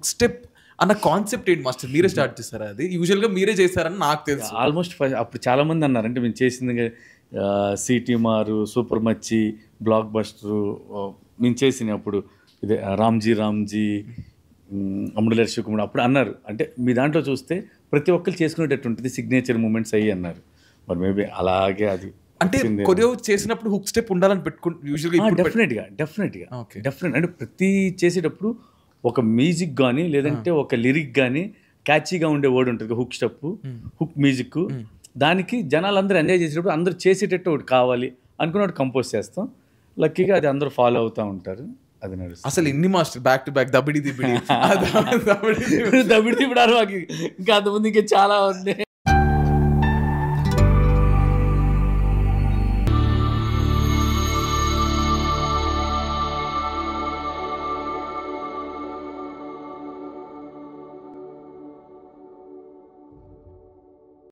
Hook step అన్న concept ఏంటి master? మీరే స్టార్ట్ చేస్తారా అది? యూజువల్గా మీరే చేస్తారని నాకు తెలుసు. ఆల్మోస్ట్ అప్పుడు చాలామంది అన్నారు, అంటే మేము చేసింది సిటీమార్, సూపర్ మచ్చి, బ్లాక్ బస్టర్ మేము చేసినాయి అప్పుడు. ఇదే రామ్జీ అమ్ముడులేరు శివకుమార్ అప్పుడు అన్నారు, అంటే మీ దాంట్లో చూస్తే ప్రతి ఒక్కరు చేసుకునేటట్టు ఉంటుంది, సిగ్నేచర్ మూమెంట్స్ అయ్యి అన్నారు. మరి మేబీ అలాగే అది అంటే కొరియో చేసినప్పుడు హుక్ స్టెప్ ఉండాలని పెట్టుకుంటే యూజువల్గా డెఫినెట్గా అంటే ప్రతి చేసేటప్పుడు ఒక మ్యూజిక్ కానీ లేదంటే ఒక లిరిక్ కానీ క్యాచీగా ఉండే వర్డ్ ఉంటుంది, హుక్ స్టెప్, హుక్ మ్యూజిక్. దానికి జనాలు అందరూ ఎంజాయ్ చేసేటప్పుడు అందరూ చేసేటట్టు ఒకటి కావాలి అనుకుని ఒకటి కంపోజ్ చేస్తాం. లక్కీగా అది అందరూ ఫాలో అవుతూ ఉంటారు. అది నడుస్తుంది. అసలు ఎన్ని master back to back దబిడి Dibidi దబిడి దిబిడారు ఇంకా అంతకుముందు ఇంకా చాలా ఉంది.